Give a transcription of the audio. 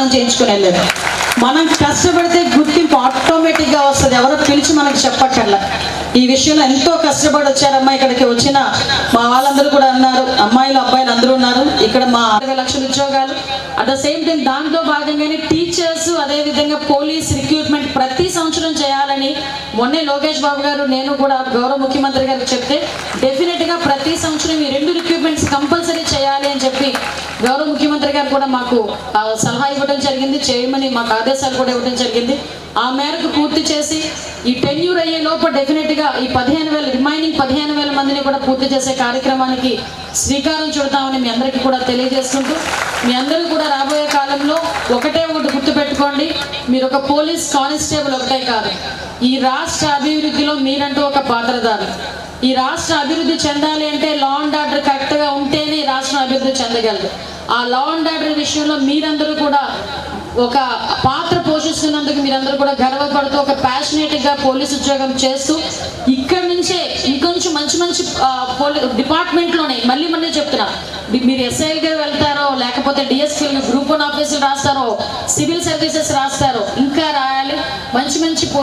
ప్రమాణం చేయించుకుని వెళ్ళారు. మనం కష్టపడితే గుర్తింపు ఆటోమేటిక్గా వస్తుంది, ఎవరో పిలిచి మనకి చెప్పక్కర్లా. ఈ విషయంలో ఎంతో కష్టపడి వచ్చారమ్మా. ఇక్కడికి వచ్చిన మా వాళ్ళందరూ కూడా అన్నారు, అమ్మాయిలు అబ్బాయిలు అందరూ ఉన్నారు. ఇక్కడ మా 60 లక్షల ఉద్యోగాలు, అట్ ద సేమ్ టైం దాంట్లో భాగంగానే టీచర్స్, అదేవిధంగా పోలీస్ రిక్రూట్మెంట్ ప్రతి సంవత్సరం చేయాలని మొన్నే లోకేష్ బాబు గారు నేను కూడా గౌరవ ముఖ్యమంత్రి గారికి చెప్తే డెఫినెట్గా ప్రతి సంవత్సరం ఈ 2 రిక్రూట్మెంట్స్ కంపల్సరీ చేయాలి అని చెప్పి గౌరవ ముఖ్యమంత్రి గారు కూడా మాకు సలహా ఇవ్వడం జరిగింది, చేయమని మాకు ఆదేశాలు కూడా ఇవ్వడం జరిగింది. ఆ మేరకు పూర్తి చేసి ఈ టెన్యూర్ అయ్యే లోపల డెఫినెట్గా ఈ 15,000 రిమైనింగ్ 15,000 మందిని కూడా పూర్తి చేసే కార్యక్రమానికి శ్రీకారం చుడతామని మీ అందరికీ కూడా తెలియజేసుకుంటూ, మీ అందరూ కూడా రాబోయే కాలంలో ఒకటి గుర్తుపెట్టుకోండి, మీరు ఒక పోలీస్ కానిస్టేబుల్ ఒకటే కాదు, ఈ రాష్ట్ర అభివృద్ధిలో మీరంటూ ఒక పాత్రదారు. ఈ రాష్ట్ర అభివృద్ధి చెందాలి అంటే లా అండ్ ఆర్డర్ కరెక్ట్గా ఉంటేనే ఈ రాష్ట్రం అభివృద్ధి చెందగలదు. ఆ లా అండ్ ఆర్డర్ విషయంలో మీరందరూ కూడా ఒక పాత్ర పోషిస్తున్నందుకు మీరందరూ కూడా గర్వపడుతూ ఒక ప్యాషనేట్గా పోలీస్ ఉద్యోగం చేస్తూ ఇక్కడి నుంచే ఇంకొంచెం మంచి మంచి డిపార్ట్మెంట్లోనే మళ్ళీ చెప్తున్నా, మీరు ఎస్ఐలుగా వెళ్తారో లేకపోతే డిఎస్పీలు గ్రూప్ 1 ఆఫీసులు రాస్తారో సివిల్ సర్వీసెస్ రాస్తారో ఇంకా రాయాలి. మంచి